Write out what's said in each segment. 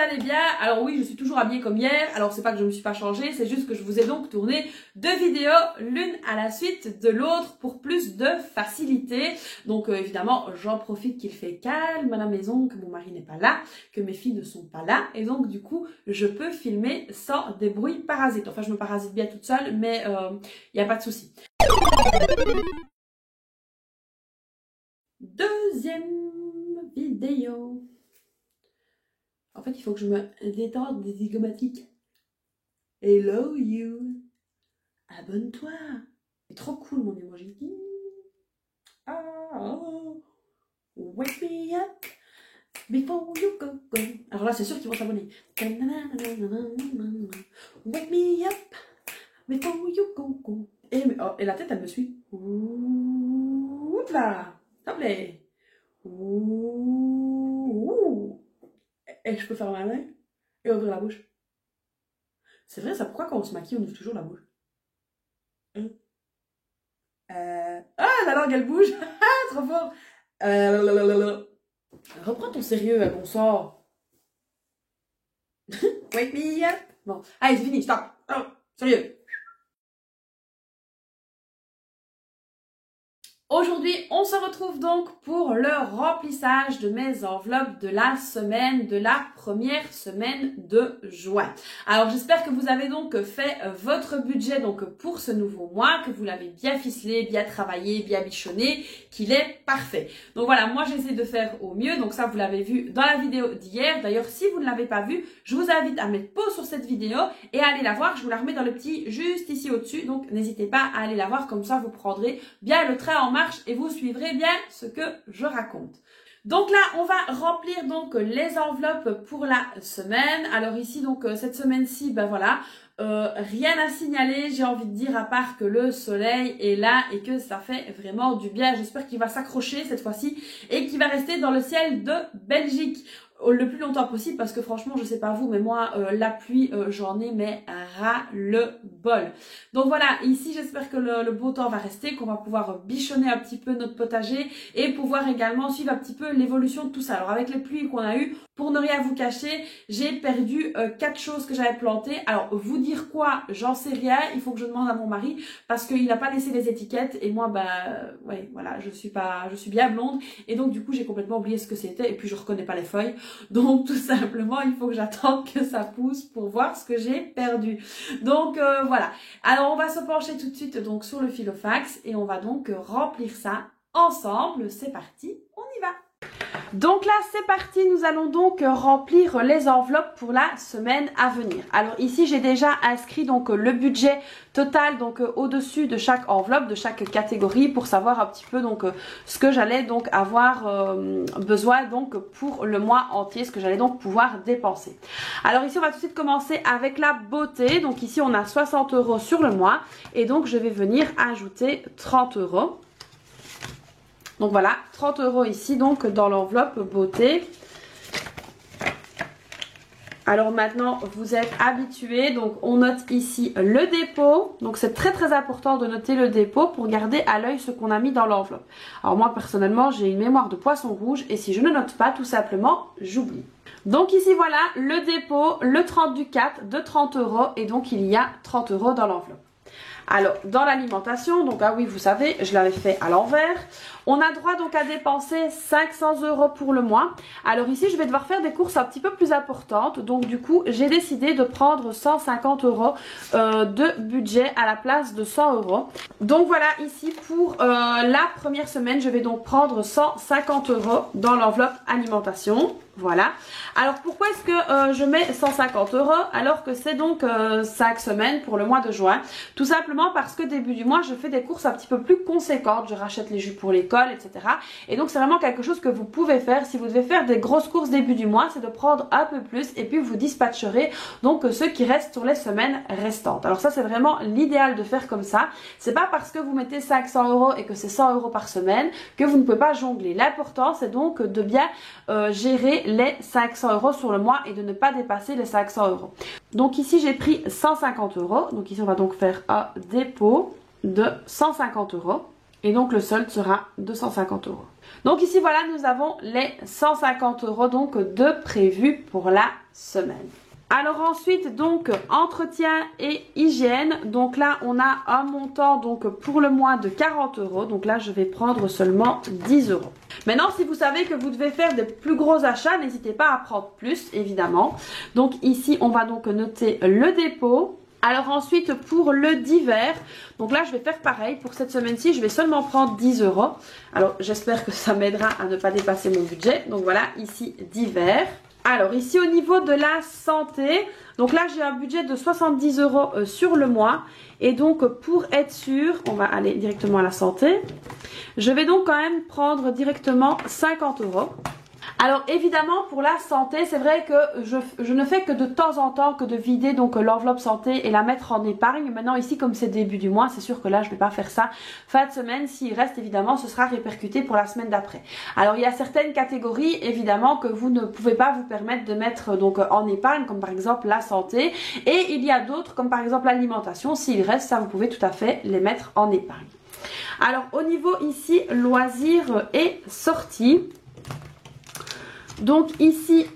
allez bien. Alors oui, je suis toujours habillée comme hier. Alors c'est pas que je ne me suis pas changée, c'est juste que je vous ai donc tourné deux vidéos, l'une à la suite de l'autre pour plus de facilité. Donc évidemment, j'en profite qu'il fait calme à la maison, que mon mari n'est pas là, que mes filles ne sont pas là. Et donc du coup, je peux filmer sans des bruits parasites. Enfin, je me parasite bien toute seule, mais il n'y a pas de souci. Deuxième vidéo. En fait, il faut que je me détende des zygomatiques. Hello you. Abonne-toi. C'est trop cool mon emoji. Oh, wake me up before you go. Alors là, c'est sûr qu'ils vont s'abonner. Wake me up before you go. Et la tête, elle me suit. Ouh là. S'il te plaît. Ouh. Et je peux faire ma main et ouvrir la bouche. C'est vrai, ça, pourquoi quand on se maquille, on ouvre toujours la bouche? Ah, la langue, elle bouge. Trop fort. Reprends ton sérieux, bon sang. Wake me up. Bon, allez, c'est fini, stop. Oh, sérieux. Aujourd'hui, on se retrouve donc pour le remplissage de mes enveloppes de la semaine, de la première semaine de juin. Alors, j'espère que vous avez donc fait votre budget donc pour ce nouveau mois, que vous l'avez bien ficelé, bien travaillé, bien bichonné, qu'il est parfait. Donc voilà, moi j'essaie de faire au mieux, donc ça vous l'avez vu dans la vidéo d'hier. D'ailleurs, si vous ne l'avez pas vu, je vous invite à mettre pause sur cette vidéo et à aller la voir. Je vous la remets dans le petit juste ici au-dessus, donc n'hésitez pas à aller la voir, comme ça vous prendrez bien le train en marche et vous suivrez bien ce que je raconte. Donc là, on va remplir donc les enveloppes pour la semaine. Alors ici, donc cette semaine-ci, ben voilà, rien à signaler, j'ai envie de dire, à part que le soleil est là et que ça fait vraiment du bien. J'espère qu'il va s'accrocher cette fois-ci et qu'il va rester dans le ciel de Belgique le plus longtemps possible, parce que franchement, je sais pas vous, mais moi, la pluie, j'en ai mais ras le bol. Donc voilà, ici, j'espère que le beau temps va rester, qu'on va pouvoir bichonner un petit peu notre potager et pouvoir également suivre un petit peu l'évolution de tout ça. Alors avec les pluies qu'on a eues, pour ne rien vous cacher, j'ai perdu 4 choses que j'avais plantées. Alors vous dire quoi, j'en sais rien, il faut que je demande à mon mari, parce qu'il n'a pas laissé les étiquettes et moi, bah ouais, voilà, je suis bien blonde et donc du coup j'ai complètement oublié ce que c'était et puis je reconnais pas les feuilles. Donc tout simplement, il faut que j'attende que ça pousse pour voir ce que j'ai perdu. Donc voilà. Alors on va se pencher tout de suite donc sur le Filofax et on va donc remplir ça ensemble. C'est parti, on y va. Donc là, c'est parti, nous allons donc remplir les enveloppes pour la semaine à venir. Alors ici, j'ai déjà inscrit donc le budget total donc au-dessus de chaque enveloppe, de chaque catégorie, pour savoir un petit peu donc ce que j'allais donc avoir besoin donc pour le mois entier, ce que j'allais donc pouvoir dépenser. Alors ici, on va tout de suite commencer avec la beauté. Donc ici, on a 60 € sur le mois et donc je vais venir ajouter 30 €. Donc voilà, 30 € ici donc dans l'enveloppe beauté. Alors maintenant, vous êtes habitués, donc on note ici le dépôt. Donc c'est très très important de noter le dépôt pour garder à l'œil ce qu'on a mis dans l'enveloppe. Alors moi personnellement, j'ai une mémoire de poisson rouge et si je ne note pas, tout simplement, j'oublie. Donc ici voilà, le dépôt, le 30 du 4 de 30 € et donc il y a 30 € dans l'enveloppe. Alors, dans l'alimentation, donc ah oui, vous savez, je l'avais fait à l'envers. On a droit donc à dépenser 500 € pour le mois. Alors ici, je vais devoir faire des courses un petit peu plus importantes. Donc du coup, j'ai décidé de prendre 150 € de budget à la place de 100 €. Donc voilà, ici pour la première semaine, je vais donc prendre 150 € dans l'enveloppe alimentation. Voilà. Alors pourquoi est-ce que je mets 150 € alors que c'est donc 5 semaines pour le mois de juin? Tout simplement parce que début du mois, je fais des courses un petit peu plus conséquentes. Je rachète les jus pour l'école, etc. Et donc c'est vraiment quelque chose que vous pouvez faire si vous devez faire des grosses courses début du mois, c'est de prendre un peu plus et puis vous dispatcherez donc ceux qui restent sur les semaines restantes. Alors ça c'est vraiment l'idéal de faire comme ça. C'est pas parce que vous mettez 500 € et que c'est 100 € par semaine que vous ne pouvez pas jongler. L'important c'est donc de bien gérer les 500 € sur le mois et de ne pas dépasser les 500 €. Donc ici j'ai pris 150 €. Donc ici on va donc faire un dépôt de 150 €. Et donc le solde sera 250 €. Donc ici voilà, nous avons les 150 € donc de prévus pour la semaine. Alors ensuite donc entretien et hygiène, donc là on a un montant donc pour le mois de 40 €, donc là je vais prendre seulement 10 €. Maintenant si vous savez que vous devez faire des plus gros achats, n'hésitez pas à prendre plus évidemment. Donc ici on va donc noter le dépôt. Alors ensuite pour le divers, donc là je vais faire pareil, pour cette semaine-ci je vais seulement prendre 10 €. Alors j'espère que ça m'aidera à ne pas dépasser mon budget, donc voilà ici divers. Alors ici au niveau de la santé, donc là j'ai un budget de 70 € sur le mois. Et donc pour être sûr, on va aller directement à la santé. Je vais donc quand même prendre directement 50 €. Alors évidemment pour la santé, c'est vrai que je ne fais que de temps en temps que de vider donc l'enveloppe santé et la mettre en épargne. Maintenant ici comme c'est début du mois, c'est sûr que là je ne vais pas faire ça fin de semaine. S'il reste évidemment, ce sera répercuté pour la semaine d'après. Alors il y a certaines catégories évidemment que vous ne pouvez pas vous permettre de mettre donc en épargne, comme par exemple la santé. Et il y a d'autres comme par exemple l'alimentation. S'il reste, ça vous pouvez tout à fait les mettre en épargne. Alors au niveau ici loisirs et sorties. Donc ici,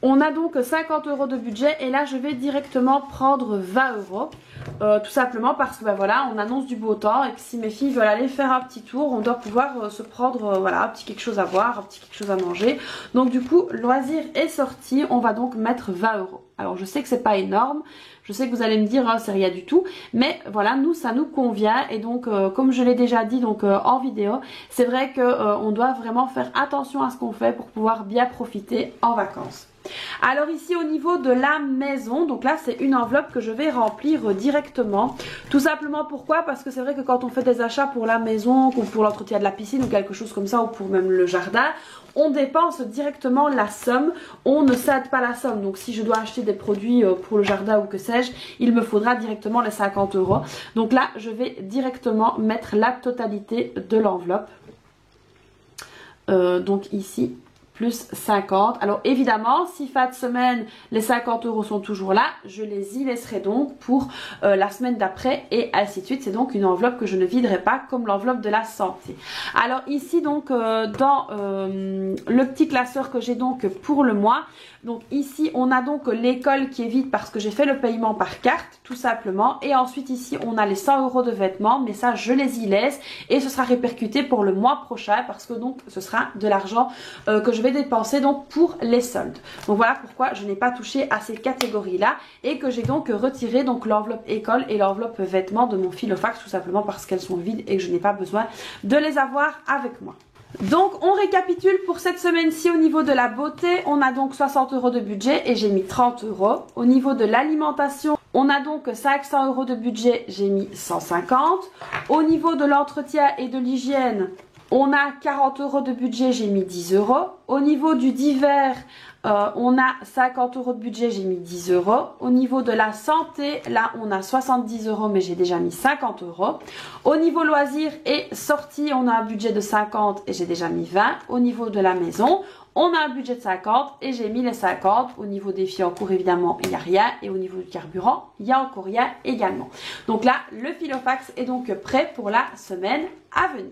on a donc 50 € de budget et là je vais directement prendre 20 €. Tout simplement parce que ben voilà, on annonce du beau temps et que si mes filles veulent aller faire un petit tour, on doit pouvoir se prendre voilà, un petit quelque chose à boire, un petit quelque chose à manger. Donc du coup, loisirs et sorties, on va donc mettre 20 €. Alors je sais que c'est pas énorme, je sais que vous allez me dire c'est rien du tout, mais voilà, nous ça nous convient et donc comme je l'ai déjà dit donc en vidéo, c'est vrai que on doit vraiment faire attention à ce qu'on fait pour pouvoir bien profiter en vacances. Alors ici au niveau de la maison, donc là c'est une enveloppe que je vais remplir directement. Tout simplement pourquoi? Parce que c'est vrai que quand on fait des achats pour la maison, ou pour l'entretien de la piscine ou quelque chose comme ça, ou pour même le jardin, on dépense directement la somme, on ne cède pas la somme. Donc si je dois acheter des produits pour le jardin ou que sais-je, il me faudra directement les 50 €. Donc là je vais directement mettre la totalité de l'enveloppe. Donc ici plus 50. Alors évidemment, si fin de semaine, les 50 € sont toujours là, je les y laisserai donc pour la semaine d'après et ainsi de suite. C'est donc une enveloppe que je ne viderai pas comme l'enveloppe de la santé. Alors ici donc dans le petit classeur que j'ai donc pour le mois, donc ici on a donc l'école qui est vide parce que j'ai fait le paiement par carte tout simplement. Et ensuite ici on a les 100 € de vêtements, mais ça je les y laisse et ce sera répercuté pour le mois prochain parce que donc ce sera de l'argent que je vais dépenser donc pour les soldes. Donc voilà pourquoi je n'ai pas touché à ces catégories là et que j'ai donc retiré donc l'enveloppe école et l'enveloppe vêtements de mon Filofax tout simplement parce qu'elles sont vides et que je n'ai pas besoin de les avoir avec moi. Donc on récapitule pour cette semaine-ci au niveau de la beauté, on a donc 60 € de budget et j'ai mis 30 €. Au niveau de l'alimentation, on a donc 500 € de budget, j'ai mis 150. Au niveau de l'entretien et de l'hygiène, on a 40 € de budget, j'ai mis 10 €. Au niveau du divers, on a 50 € de budget, j'ai mis 10 €. Au niveau de la santé, là on a 70 € mais j'ai déjà mis 50 €. Au niveau loisirs et sorties, on a un budget de 50 et j'ai déjà mis 20. Au niveau de la maison, on a un budget de 50 et j'ai mis les 50. Au niveau des filles en cours, évidemment, il n'y a rien. Et au niveau du carburant, il n'y a encore rien également. Donc là, le Filofax est donc prêt pour la semaine à venir.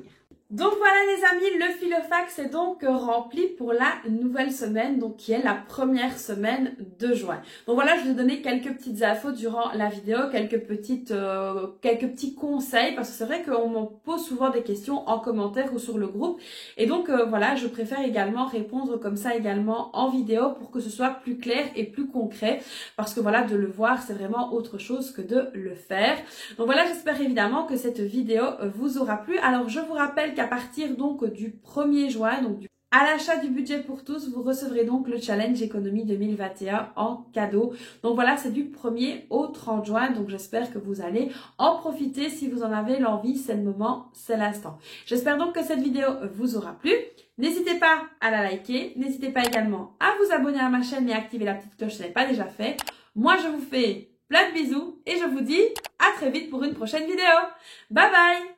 Donc voilà les amis, le Filofax est donc rempli pour la nouvelle semaine, donc qui est la première semaine de juin. Donc voilà, je vais vous donner quelques petites infos durant la vidéo, quelques petits conseils, parce que c'est vrai qu'on me pose souvent des questions en commentaire ou sur le groupe. Et donc voilà, je préfère également répondre comme ça également en vidéo pour que ce soit plus clair et plus concret. Parce que voilà, de le voir, c'est vraiment autre chose que de le faire. Donc voilà, j'espère évidemment que cette vidéo vous aura plu. Alors je vous rappelle qu'à partir donc du 1er juin, donc à l'achat du budget pour tous, vous recevrez donc le challenge économie 2021 en cadeau. Donc voilà, c'est du 1er au 30 juin, donc j'espère que vous allez en profiter si vous en avez l'envie, c'est le moment, c'est l'instant. J'espère donc que cette vidéo vous aura plu. N'hésitez pas à la liker, n'hésitez pas également à vous abonner à ma chaîne et activer la petite cloche si ce n'est pas déjà fait. Moi je vous fais plein de bisous et je vous dis à très vite pour une prochaine vidéo. Bye bye!